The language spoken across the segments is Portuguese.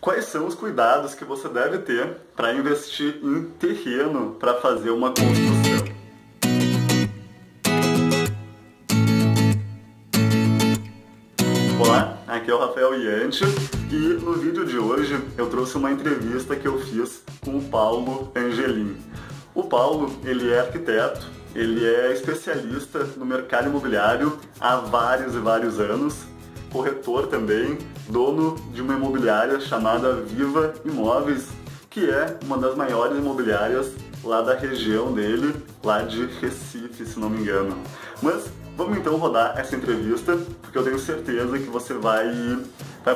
Quais são os cuidados que você deve ter para investir em terreno para fazer uma construção? Olá, aqui é o Rafael Ianti e no vídeo de hoje eu trouxe uma entrevista que eu fiz com o Paulo Angelin. O Paulo, ele é arquiteto, ele é especialista no mercado imobiliário há vários e vários anos, corretor também, dono de uma imobiliária chamada Viva Imóveis, que é uma das maiores imobiliárias lá da região dele, lá de Recife, se não me engano. Mas vamos então rodar essa entrevista, porque eu tenho certeza que você vai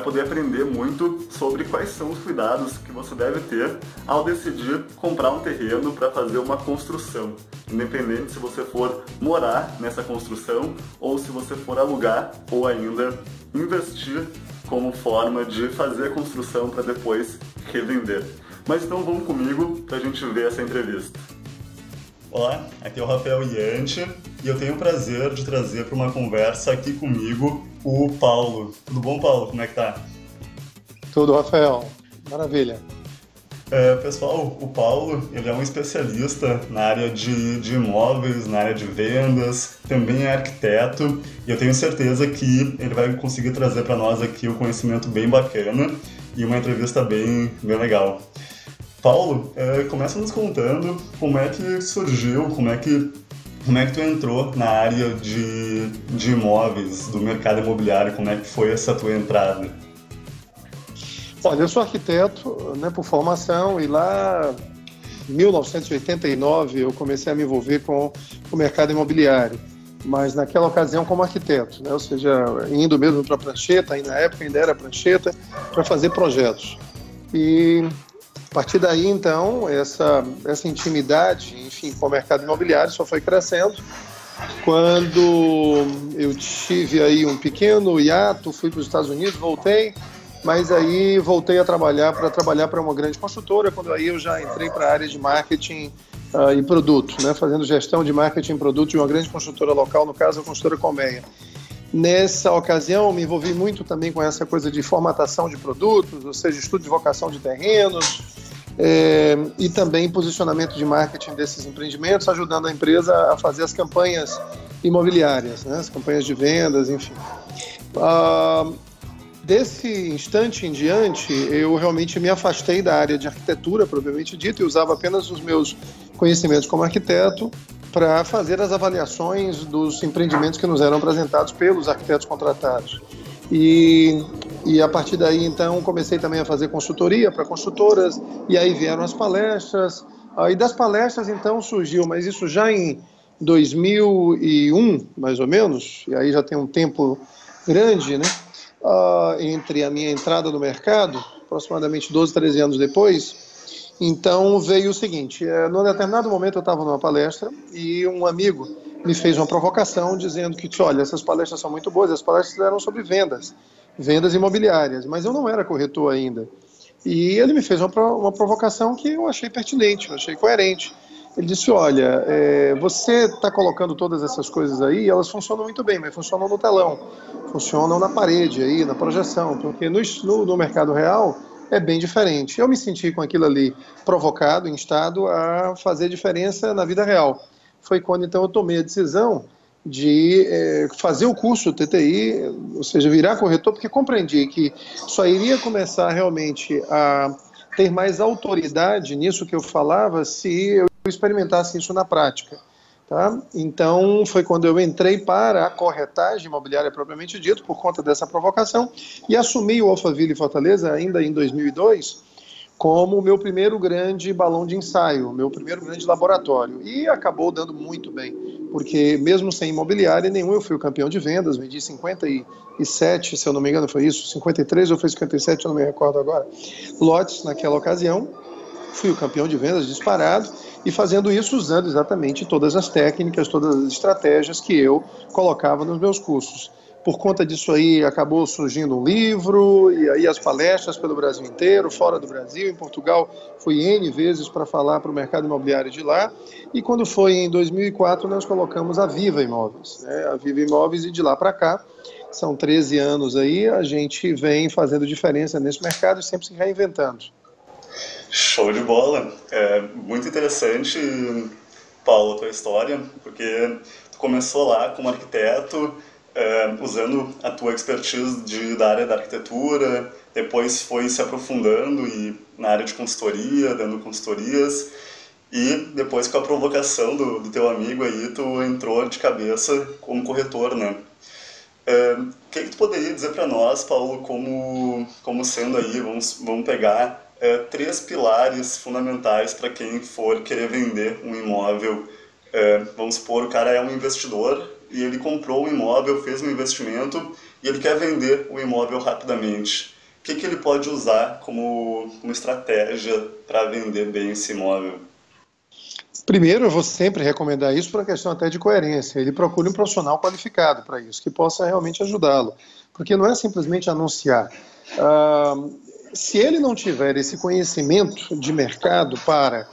poder aprender muito sobre quais são os cuidados que você deve ter ao decidir comprar um terreno para fazer uma construção, independente se você for morar nessa construção ou se você for alugar ou ainda investir como forma de fazer a construção para depois revender. Mas então vamos comigo para a gente ver essa entrevista. Olá, aqui é o Rafael Ianti e eu tenho o prazer de trazer para uma conversa aqui comigo o Paulo. Tudo bom, Paulo? Como é que tá? Tudo, Rafael. Maravilha. Pessoal, o Paulo, ele é um especialista na área de imóveis, na área de vendas, também é arquiteto e eu tenho certeza que ele vai conseguir trazer para nós aqui um conhecimento bem bacana e uma entrevista bem legal. Paulo, começa nos contando como é que surgiu, como é que tu entrou na área de imóveis, do mercado imobiliário, como é que foi essa tua entrada? Olha, eu sou arquiteto, né, por formação, e lá em 1989 eu comecei a me envolver com o mercado imobiliário, mas naquela ocasião como arquiteto, né, ou seja, indo mesmo para a prancheta, aí na época ainda era prancheta, para fazer projetos. E a partir daí, então, essa intimidade, enfim, com o mercado imobiliário só foi crescendo. Quando eu tive aí um pequeno hiato, fui para os Estados Unidos, voltei, mas aí voltei a trabalhar para uma grande construtora, quando aí eu já entrei para a área de marketing e produto, né, fazendo gestão de marketing e produto de uma grande construtora local, no caso a construtora Colmeia. Nessa ocasião, me envolvi muito também com essa coisa de formatação de produtos, ou seja, estudo de vocação de terrenos, e também posicionamento de marketing desses empreendimentos, ajudando a empresa a fazer as campanhas imobiliárias, né, as campanhas de vendas, enfim. Desse instante em diante, eu realmente me afastei da área de arquitetura, propriamente dito, e usava apenas os meus conhecimentos como arquiteto para fazer as avaliações dos empreendimentos que nos eram apresentados pelos arquitetos contratados. E a partir daí, então, comecei também a fazer consultoria para construtoras, e aí vieram as palestras, e das palestras, então, surgiu, mas isso já em 2001, mais ou menos, e aí já tem um tempo grande, né, entre a minha entrada no mercado, aproximadamente 12, 13 anos depois. Então veio o seguinte, num determinado momento eu estava numa palestra e um amigo me fez uma provocação dizendo que, olha, essas palestras são muito boas, as palestras eram sobre vendas imobiliárias, mas eu não era corretor ainda. E ele me fez uma provocação que eu achei pertinente, eu achei coerente. Ele disse, olha, você está colocando todas essas coisas aí, elas funcionam muito bem, mas funcionam no telão, funcionam na parede, aí, na projeção, porque no mercado real é bem diferente. Eu me senti com aquilo ali provocado, instado a fazer diferença na vida real. Foi quando então eu tomei a decisão de fazer o curso TTI, ou seja, virar corretor, porque compreendi que só iria começar realmente a ter mais autoridade nisso que eu falava se eu experimentasse isso na prática. Tá? Então, foi quando eu entrei para a corretagem imobiliária propriamente dito, por conta dessa provocação, e assumi o Alphaville Fortaleza ainda em 2002, como o meu primeiro grande balão de ensaio, meu primeiro grande laboratório. E acabou dando muito bem, porque mesmo sem imobiliária nenhum, eu fui o campeão de vendas, vendi 57, se eu não me engano foi isso, 53 ou foi 57, eu não me recordo agora, lotes naquela ocasião. Fui o campeão de vendas disparado e fazendo isso usando exatamente todas as técnicas, todas as estratégias que eu colocava nos meus cursos. Por conta disso aí, acabou surgindo um livro, e aí as palestras pelo Brasil inteiro, fora do Brasil, em Portugal, fui N vezes para falar para o mercado imobiliário de lá, e quando foi em 2004, nós colocamos a Viva Imóveis, né? A Viva Imóveis, e de lá para cá, são 13 anos aí, a gente vem fazendo diferença nesse mercado e sempre se reinventando. Show de bola. É muito interessante, Paulo, a tua história, porque tu começou lá como arquiteto, usando a tua expertise da área da arquitetura, depois foi se aprofundando na área de consultoria, dando consultorias, e depois com a provocação do teu amigo aí, tu entrou de cabeça como corretor, né? O que tu poderia dizer para nós, Paulo, como sendo aí, vamos pegar três pilares fundamentais para quem for querer vender um imóvel. Vamos supor, o cara é um investidor e ele comprou um imóvel, fez um investimento e ele quer vender o imóvel rapidamente. O que ele pode usar como estratégia para vender bem esse imóvel? Primeiro, eu vou sempre recomendar isso por uma questão até de coerência. Ele procure um profissional qualificado para isso, que possa realmente ajudá-lo. Porque não é simplesmente anunciar. Se ele não tiver esse conhecimento de mercado para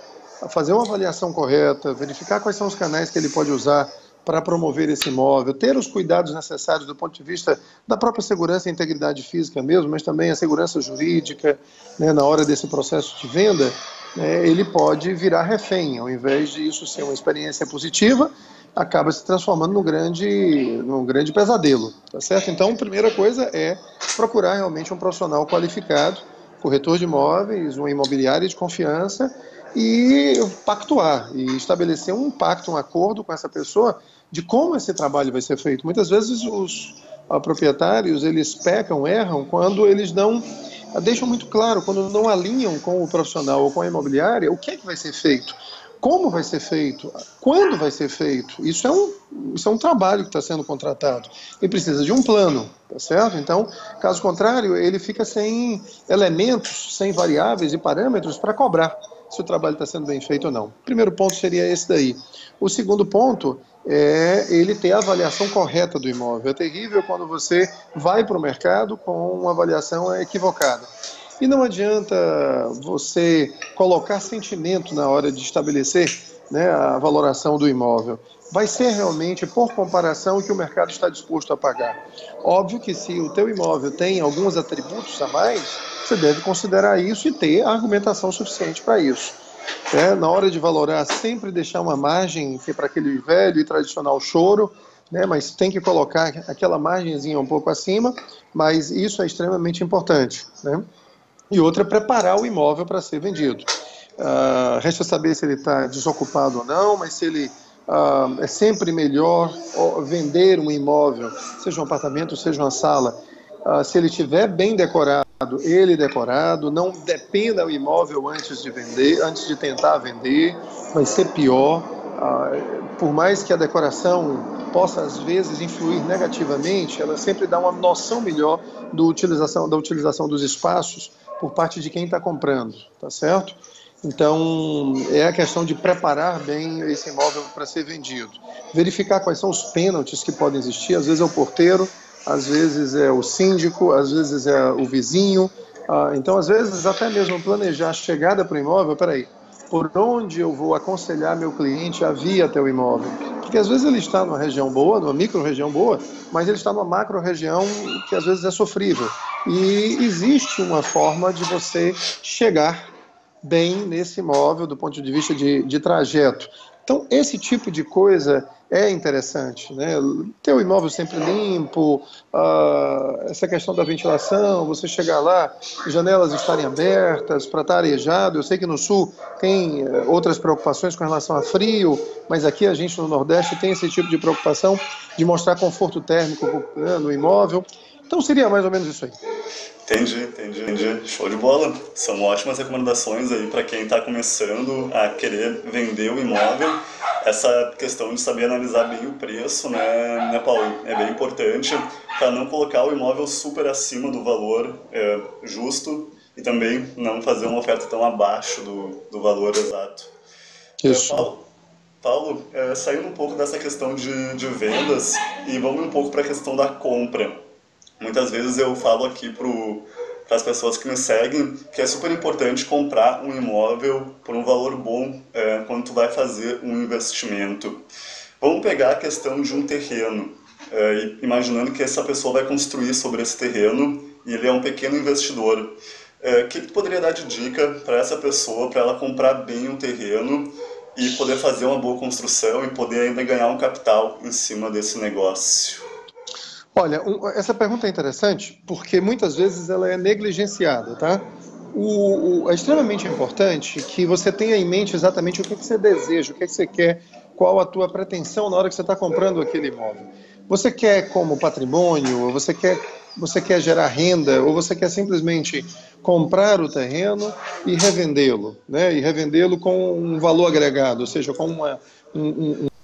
fazer uma avaliação correta, verificar quais são os canais que ele pode usar para promover esse imóvel, ter os cuidados necessários do ponto de vista da própria segurança e integridade física mesmo, mas também a segurança jurídica, né, na hora desse processo de venda, ele pode virar refém. Ao invés de isso ser uma experiência positiva, acaba se transformando num grande pesadelo, tá certo? Então, a primeira coisa é procurar realmente um profissional qualificado, corretor de imóveis, uma imobiliária de confiança, e pactuar, e estabelecer um pacto, um acordo com essa pessoa de como esse trabalho vai ser feito. Muitas vezes os proprietários, eles pecam, erram, quando eles não deixam muito claro, quando não alinham com o profissional ou com a imobiliária, o que é que vai ser feito, como vai ser feito, quando vai ser feito. Isso é um trabalho que está sendo contratado e precisa de um plano, tá certo? Então, caso contrário, ele fica sem elementos, sem variáveis e parâmetros para cobrar se o trabalho está sendo bem feito ou não. O primeiro ponto seria esse daí. O segundo ponto é ele ter a avaliação correta do imóvel. É terrível quando você vai para o mercado com uma avaliação equivocada. E não adianta você colocar sentimento na hora de estabelecer, né, a valoração do imóvel. Vai ser realmente por comparação o que o mercado está disposto a pagar. Óbvio que se o teu imóvel tem alguns atributos a mais, você deve considerar isso e ter a argumentação suficiente para isso. Na hora de valorar, sempre deixar uma margem para aquele velho e tradicional choro, né, mas tem que colocar aquela margenzinha um pouco acima, mas isso é extremamente importante, né? E outra é preparar o imóvel para ser vendido. Resta saber se ele está desocupado ou não, mas se ele é sempre melhor vender um imóvel, seja um apartamento, seja uma sala, se ele estiver bem decorado, não dependa o imóvel antes de vender, antes de tentar vender, vai ser pior. Por mais que a decoração possa às vezes influir negativamente, ela sempre dá uma noção melhor da utilização dos espaços por parte de quem está comprando, tá certo? Então, é a questão de preparar bem esse imóvel para ser vendido. Verificar quais são os pênaltis que podem existir, às vezes é o porteiro, às vezes é o síndico, às vezes é o vizinho. Então, às vezes, até mesmo planejar a chegada para o imóvel, por onde eu vou aconselhar meu cliente a vir até o imóvel? Porque às vezes ele está numa região boa, numa micro-região boa, mas ele está numa macro-região que às vezes é sofrível. E existe uma forma de você chegar bem nesse imóvel do ponto de vista de trajeto. Então, esse tipo de coisa é interessante, né? Ter o imóvel sempre limpo, essa questão da ventilação, você chegar lá, janelas estarem abertas para estar arejado. Eu sei que no sul tem outras preocupações com relação a frio, mas aqui a gente no Nordeste tem esse tipo de preocupação de mostrar conforto térmico no imóvel. Então seria mais ou menos isso aí. Entendi. Show de bola. São ótimas recomendações aí para quem está começando a querer vender o imóvel. Essa questão de saber analisar bem o preço, né, Paulo? É bem importante para não colocar o imóvel super acima do valor justo e também não fazer uma oferta tão abaixo do valor exato. Isso. Paulo, saindo um pouco dessa questão de vendas e vamos um pouco para a questão da compra. Muitas vezes eu falo aqui para as pessoas que me seguem que é super importante comprar um imóvel por um valor bom quando tu vai fazer um investimento. Vamos pegar a questão de um terreno. imaginando que essa pessoa vai construir sobre esse terreno e ele é um pequeno investidor. O que tu poderia dar de dica para essa pessoa, para ela comprar bem um terreno e poder fazer uma boa construção e poder ainda ganhar um capital em cima desse negócio? Olha, essa pergunta é interessante porque muitas vezes ela é negligenciada, tá? É extremamente importante que você tenha em mente exatamente o que você deseja, o que você quer, qual a tua pretensão na hora que você está comprando aquele imóvel. Você quer como patrimônio, ou você quer gerar renda, ou você quer simplesmente comprar o terreno e revendê-lo, né? E revendê-lo com um valor agregado, ou seja, com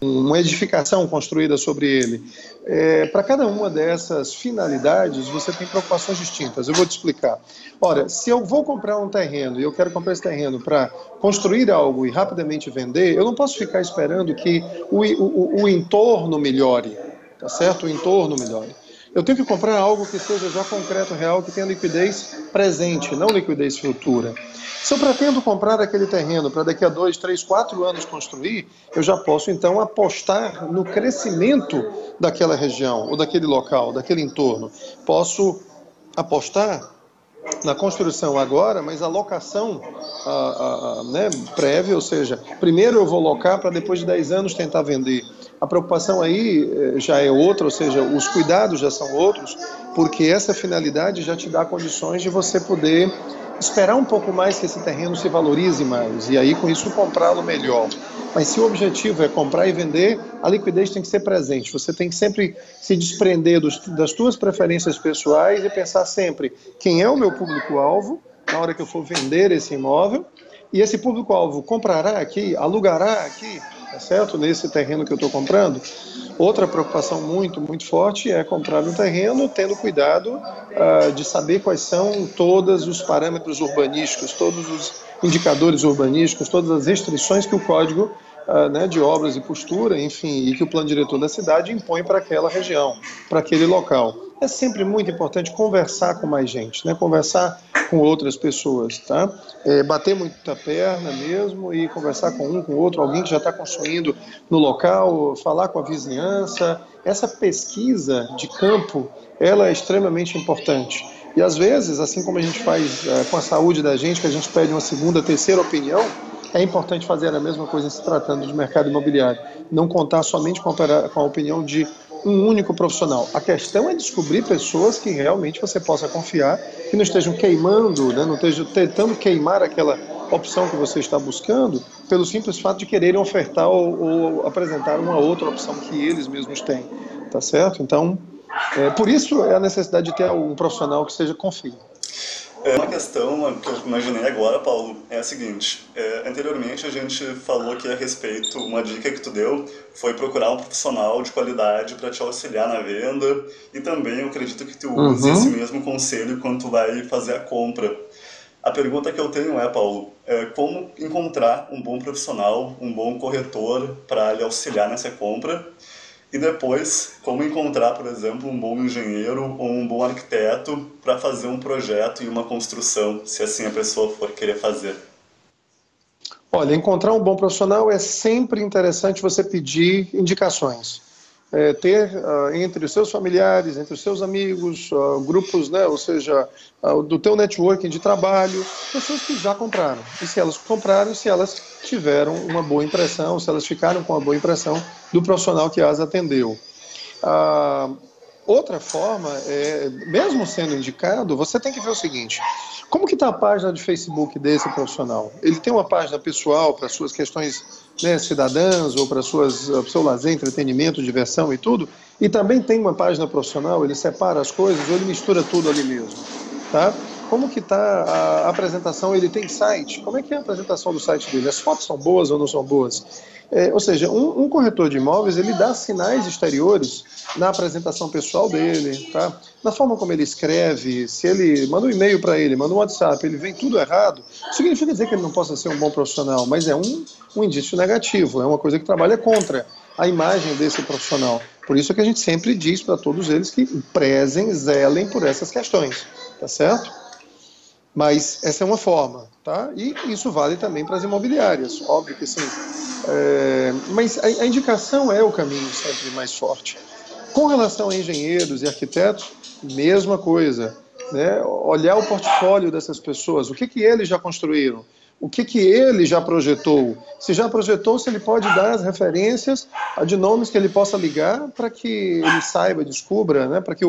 uma edificação construída sobre ele. Para cada uma dessas finalidades, você tem preocupações distintas. Eu vou te explicar. Ora, se eu vou comprar um terreno e eu quero comprar esse terreno para construir algo e rapidamente vender, eu não posso ficar esperando que o entorno melhore, tá certo? O entorno melhore. Eu tenho que comprar algo que seja já concreto, real, que tenha liquidez presente, não liquidez futura. Se eu pretendo comprar aquele terreno para daqui a 2, 3, 4 anos construir, eu já posso então apostar no crescimento daquela região, ou daquele local, daquele entorno. Posso apostar na construção agora, mas a locação né, prévia, ou seja, primeiro eu vou locar para depois de 10 anos tentar vender. A preocupação aí já é outra, ou seja, os cuidados já são outros, porque essa finalidade já te dá condições de você poder esperar um pouco mais que esse terreno se valorize mais, e aí com isso comprá-lo melhor. Mas se o objetivo é comprar e vender, a liquidez tem que ser presente. Você tem que sempre se desprender das tuas preferências pessoais e pensar sempre quem é o meu público-alvo na hora que eu for vender esse imóvel, e esse público-alvo comprará aqui, alugará aqui, tá certo? Nesse terreno que eu estou comprando. Outra preocupação muito, muito forte é comprar um terreno tendo cuidado de saber quais são todos os parâmetros urbanísticos, todos os indicadores urbanísticos, todas as restrições que o Código né, de Obras e Postura, enfim, e que o plano diretor da cidade impõe para aquela região, para aquele local. É sempre muito importante conversar com mais gente, né, conversar com outras pessoas, tá? Bater muita perna mesmo e conversar com um, com o outro, alguém que já está construindo no local, falar com a vizinhança. Essa pesquisa de campo, ela é extremamente importante. E às vezes, assim como a gente faz com a saúde da gente, que a gente pede uma segunda, terceira opinião, é importante fazer a mesma coisa se tratando de mercado imobiliário. Não contar somente com a opinião de um único profissional. A questão é descobrir pessoas que realmente você possa confiar, que não estejam queimando, né, não estejam tentando queimar aquela opção que você está buscando, pelo simples fato de quererem ofertar ou apresentar uma outra opção que eles mesmos têm. Tá certo? Então, por isso é a necessidade de ter um profissional que seja confie. Uma questão que eu imaginei agora, Paulo, é a seguinte. Anteriormente a gente falou aqui a respeito, uma dica que tu deu foi procurar um profissional de qualidade para te auxiliar na venda, e também eu acredito que tu use esse mesmo conselho quando tu vai fazer a compra. A pergunta que eu tenho é, Paulo, como encontrar um bom profissional, um bom corretor para lhe auxiliar nessa compra? E depois, como encontrar, por exemplo, um bom engenheiro ou um bom arquiteto para fazer um projeto e uma construção, se assim a pessoa for querer fazer? Olha, encontrar um bom profissional é sempre interessante você pedir indicações. Ter entre os seus familiares, entre os seus amigos, grupos, né, ou seja, do teu networking de trabalho, pessoas que já compraram. E se elas compraram, se elas tiveram uma boa impressão, se elas ficaram com uma boa impressão do profissional que as atendeu. Outra forma, mesmo sendo indicado, você tem que ver o seguinte: como que está a página de Facebook desse profissional? Ele tem uma página pessoal para suas questões, né, cidadãs, ou para o seu lazer, entretenimento, diversão e tudo, e também tem uma página profissional, ele separa as coisas ou ele mistura tudo ali mesmo, tá? Como que está a apresentação? Ele tem site? Como é que é a apresentação do site dele? As fotos são boas ou não são boas? Ou seja, um corretor de imóveis, ele dá sinais exteriores na apresentação pessoal dele, tá? Na forma como ele escreve, se ele manda um e-mail para ele, manda um WhatsApp, ele vem tudo errado, significa dizer que ele não possa ser um bom profissional, mas é um indício negativo, é uma coisa que trabalha contra a imagem desse profissional. Por isso que a gente sempre diz para todos eles que prezem, zelem por essas questões, tá certo? Mas essa é uma forma, tá? E isso vale também para as imobiliárias, óbvio que sim. Mas a indicação é o caminho sempre mais forte. Com relação a engenheiros e arquitetos, mesma coisa, né? Olhar o portfólio dessas pessoas, o que eles já construíram, o que ele já projetou. Se já projetou, se ele pode dar as referências de nomes que ele possa ligar para que ele saiba, descubra, né? Para que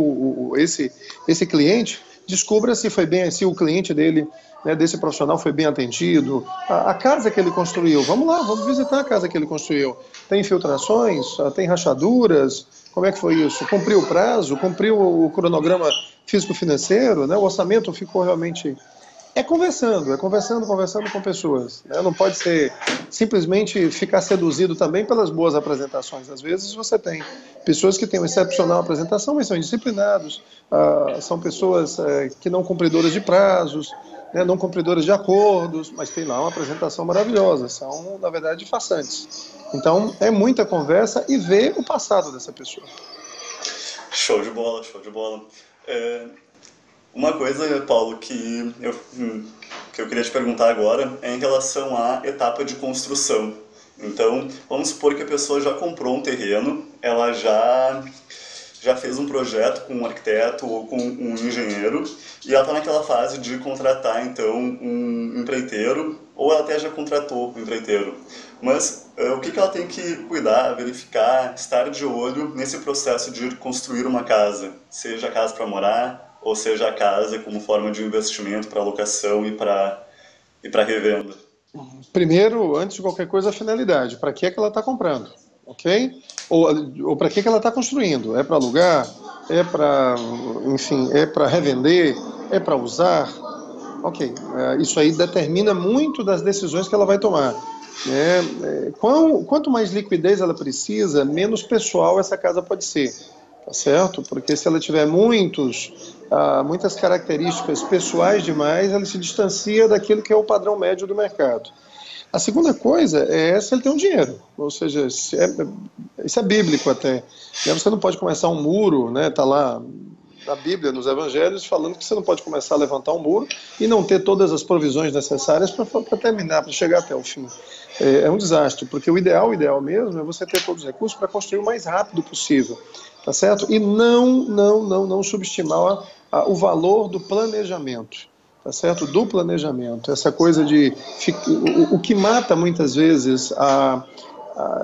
esse cliente descubra se foi bem, se o cliente dele, né, desse profissional foi bem atendido. A casa que ele construiu, vamos lá, vamos visitar a casa que ele construiu. Tem infiltrações? Tem rachaduras? Como é que foi isso? Cumpriu o prazo? Cumpriu o cronograma físico-financeiro? Né? O orçamento ficou realmente... É conversando com pessoas. Né? Não pode ser simplesmente ficar seduzido também pelas boas apresentações. Às vezes você tem pessoas que têm uma excepcional apresentação, mas são indisciplinados, são pessoas que não cumpridoras de prazos, né? Não cumpridoras de acordos, mas tem lá uma apresentação maravilhosa. São, na verdade, farsantes. Então, é muita conversa e ver o passado dessa pessoa. Show de bola, show de bola. Uma coisa, Paulo, que eu queria te perguntar agora é em relação à etapa de construção. Então, vamos supor que a pessoa já comprou um terreno, ela já fez um projeto com um arquiteto ou com um engenheiro e ela está naquela fase de contratar, então, um empreiteiro, ou ela até já contratou um empreiteiro. Mas o que ela tem que cuidar, verificar, estar de olho nesse processo de construir uma casa? Seja a casa para morar, ou seja a casa como forma de investimento para locação e para revenda? Primeiro, antes de qualquer coisa, a finalidade. Para que é que ela está comprando? Ok? Ou para que ela está construindo? É para alugar? É para, enfim, é para revender? É para usar? Ok. Isso aí determina muito das decisões que ela vai tomar. Quanto mais liquidez ela precisa, menos pessoal essa casa pode ser. Tá certo? Porque se ela tiver muitas características pessoais demais, ela se distancia daquilo que é o padrão médio do mercado. A segunda coisa é se ele tem um dinheiro, ou seja, isso é bíblico até. Você não pode começar um muro, né? Tá lá na Bíblia, nos Evangelhos, falando que você não pode começar a levantar um muro e não ter todas as provisões necessárias para terminar, para chegar até o fim. É um desastre, porque o ideal mesmo é você ter todos os recursos para construir o mais rápido possível. Tá certo? E não subestimar o valor do planejamento, tá certo? Do planejamento. Essa coisa de... O que mata muitas vezes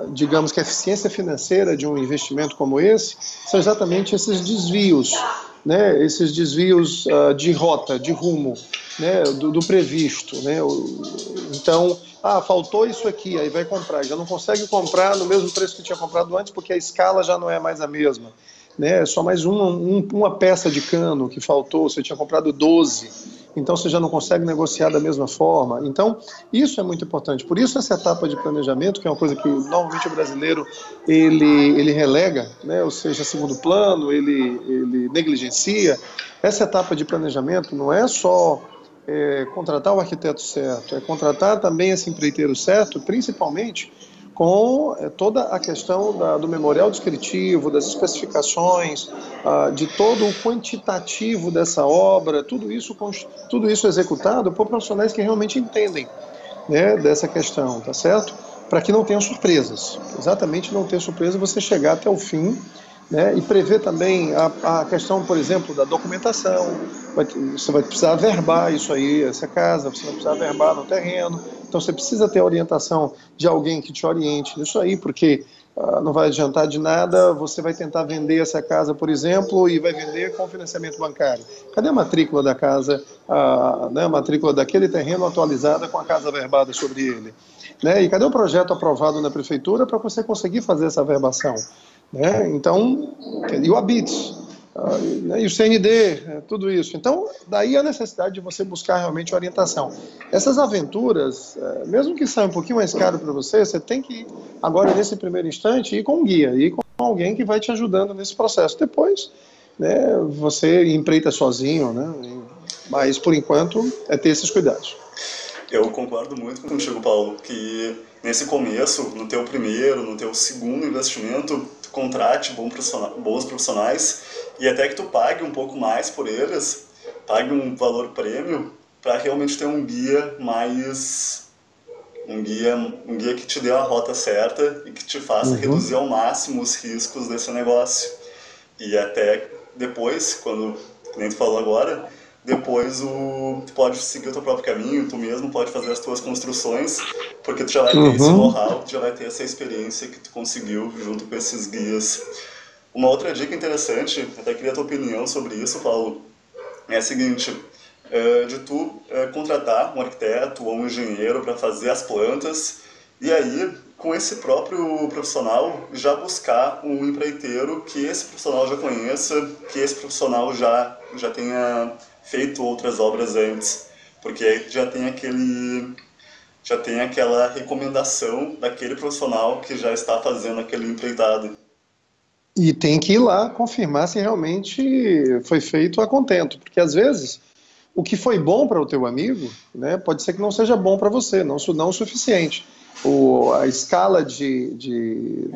digamos que a eficiência financeira de um investimento como esse são exatamente esses desvios, né? Esses desvios de rota, de rumo, né? do previsto, né? Então, faltou isso aqui, aí vai comprar, já não consegue comprar no mesmo preço que tinha comprado antes, porque a escala já não é mais a mesma, né? É só mais uma peça de cano que faltou, você tinha comprado 12, então você já não consegue negociar da mesma forma. Então, isso é muito importante. Por isso essa etapa de planejamento, que é uma coisa que normalmente o brasileiro ele relega, né? Ou seja, segundo plano, ele negligencia. Essa etapa de planejamento não é só contratar o arquiteto certo, é contratar também esse empreiteiro certo, principalmente com toda a questão do memorial descritivo, das especificações, de todo o quantitativo dessa obra, tudo isso executado por profissionais que realmente entendem, né, dessa questão, tá certo? Para que não tenham surpresas, exatamente não ter surpresa, você chegar até o fim, né, e prever também a questão, por exemplo, da documentação. Você vai precisar averbar isso aí, essa casa, você vai precisar averbar no terreno, então você precisa ter a orientação de alguém que te oriente nisso aí, porque não vai adiantar de nada, você vai tentar vender essa casa, por exemplo, e vai vender com financiamento bancário. Cadê a matrícula da casa, a matrícula daquele terreno atualizada com a casa averbada sobre ele? Né? E cadê o projeto aprovado na prefeitura para você conseguir fazer essa averbação? Né? Então, e o ABITS, e o CND, tudo isso. Então, daí a necessidade de você buscar realmente orientação. Essas aventuras, mesmo que saia um pouquinho mais caro para você, você tem que, agora nesse primeiro instante, ir com um guia, ir com alguém que vai te ajudando nesse processo. Depois, né, você empreita sozinho, né? Mas, por enquanto, é ter esses cuidados. Eu concordo muito contigo, Paulo, que nesse começo, no teu primeiro, no teu segundo investimento, tu contrate bons profissionais e até que tu pague um pouco mais por eles, pague um valor prêmio para realmente ter um guia um guia que te dê a rota certa e que te faça reduzir ao máximo os riscos desse negócio. E até depois, quando, nem tu falou agora, depois tu pode seguir o teu próprio caminho, tu mesmo pode fazer as tuas construções, porque tu já vai ter esse know-how, tu já vai ter essa experiência que tu conseguiu junto com esses guias. Uma outra dica interessante, até queria a tua opinião sobre isso, Paulo, é a seguinte: de tu contratar um arquiteto ou um engenheiro para fazer as plantas, e aí, com esse próprio profissional, já buscar um empreiteiro que esse profissional já conheça, que esse profissional já tenha feito outras obras antes, porque aí já tem aquela recomendação daquele profissional que já está fazendo aquele empreitado. E tem que ir lá confirmar se realmente foi feito a contento, porque às vezes o que foi bom para o teu amigo, né, pode ser que não seja bom para você, não o suficiente. A escala de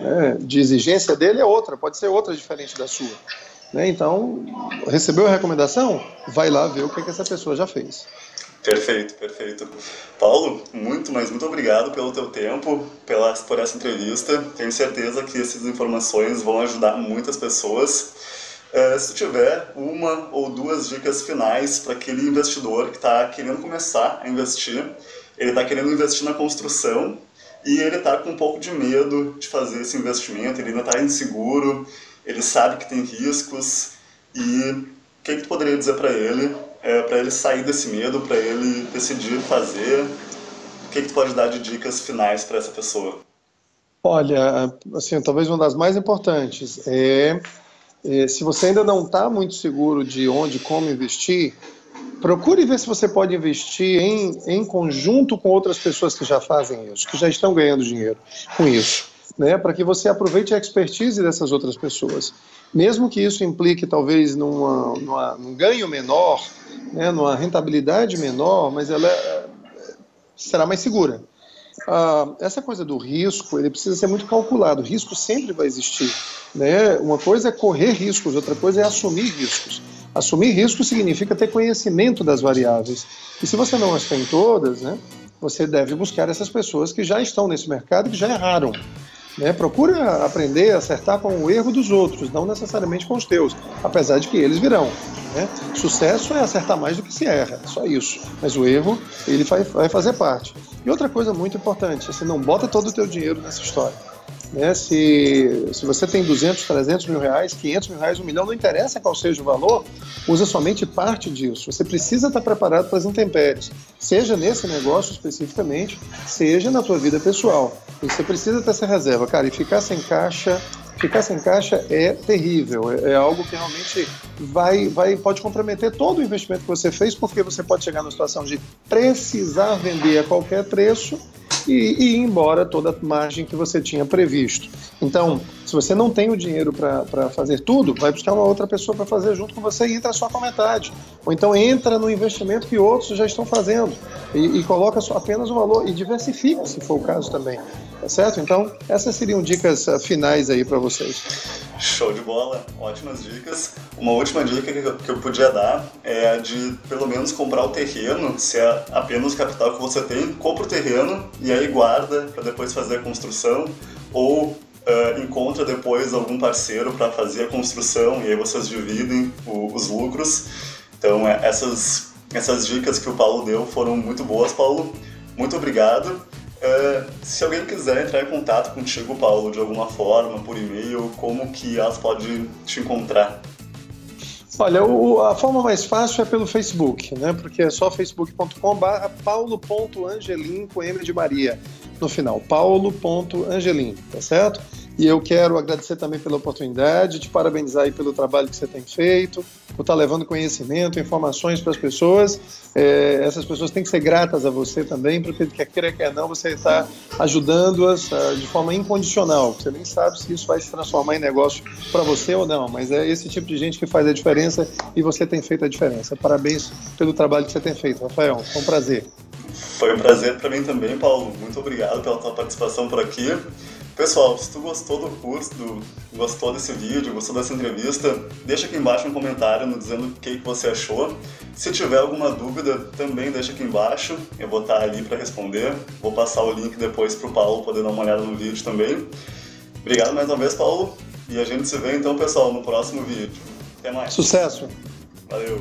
exigência dele é outra, pode ser outra diferente da sua. Né? Então, recebeu a recomendação? Vai lá ver o que essa pessoa já fez. Perfeito, perfeito. Paulo, muito obrigado pelo teu tempo, por essa entrevista. Tenho certeza que essas informações vão ajudar muitas pessoas. Se tu tiver uma ou duas dicas finais para aquele investidor que está querendo começar a investir, ele está querendo investir na construção e ele está com um pouco de medo de fazer esse investimento, ele ainda está inseguro, ele sabe que tem riscos, e o que tu poderia dizer para ele sair desse medo, para ele decidir fazer? O que tu pode dar de dicas finais para essa pessoa? Olha, assim, talvez uma das mais importantes se você ainda não está muito seguro de onde, como investir, procure ver se você pode investir em conjunto com outras pessoas que já fazem isso, que já estão ganhando dinheiro com isso, né? Para que você aproveite a expertise dessas outras pessoas. Mesmo que isso implique talvez num ganho menor, né, numa rentabilidade menor, mas ela será mais segura. Essa coisa do risco, ele precisa ser muito calculado. O risco sempre vai existir, né? Uma coisa é correr riscos, outra coisa é assumir riscos. Assumir risco significa ter conhecimento das variáveis. E se você não as tem todas, né, você deve buscar essas pessoas que já estão nesse mercado e que já erraram. Né? Procura aprender a acertar com o erro dos outros, não necessariamente com os teus, apesar de que eles virão. Né? Sucesso é acertar mais do que se erra, só isso. Mas o erro, ele vai fazer parte. E outra coisa muito importante, você não bota todo o teu dinheiro nessa história. Né? Se você tem 200, 300 mil reais, 500 mil reais, 1 milhão, não interessa qual seja o valor, usa somente parte disso. Você precisa estar preparado para as intempéries, seja nesse negócio especificamente, seja na tua vida pessoal. E você precisa ter essa reserva, cara, e ficar sem caixa é terrível, é algo que realmente pode comprometer todo o investimento que você fez, porque você pode chegar numa situação de precisar vender a qualquer preço e ir embora toda a margem que você tinha previsto. Então, se você não tem o dinheiro para fazer tudo, vai buscar uma outra pessoa para fazer junto com você e entra só com a metade. Ou então entra no investimento que outros já estão fazendo e coloca só apenas o valor e diversifica, se for o caso também. Tá certo? Então, essas seriam dicas finais aí para vocês. Show de bola, ótimas dicas. Uma última dica que eu podia dar é a de pelo menos comprar o terreno. Se é apenas o capital que você tem, compra o terreno e aí guarda para depois fazer a construção, ou encontra depois algum parceiro para fazer a construção e aí vocês dividem os lucros. Então essas dicas que o Paulo deu foram muito boas, Paulo. Muito obrigado. Se alguém quiser entrar em contato contigo, Paulo, de alguma forma, por e-mail, como que elas podem te encontrar? Olha, a forma mais fácil é pelo Facebook, né? Porque é só facebook.com/paulo.angelim, com M de Maria no final, paulo.angelim, tá certo? E eu quero agradecer também pela oportunidade, te parabenizar aí pelo trabalho que você tem feito, por estar levando conhecimento, informações para as pessoas. Essas pessoas têm que ser gratas a você também, porque quer queira, quer não, você está ajudando-as de forma incondicional. Você nem sabe se isso vai se transformar em negócio para você ou não, mas é esse tipo de gente que faz a diferença e você tem feito a diferença. Parabéns pelo trabalho que você tem feito, Rafael. Foi um prazer. Foi um prazer para mim também, Paulo. Muito obrigado pela tua participação por aqui. Pessoal, se tu gostou do curso, gostou desse vídeo, gostou dessa entrevista, deixa aqui embaixo um comentário dizendo o que você achou. Se tiver alguma dúvida, também deixa aqui embaixo, eu vou estar ali para responder. Vou passar o link depois para o Paulo poder dar uma olhada no vídeo também. Obrigado mais uma vez, Paulo. E a gente se vê então, pessoal, no próximo vídeo. Até mais. Sucesso! Valeu!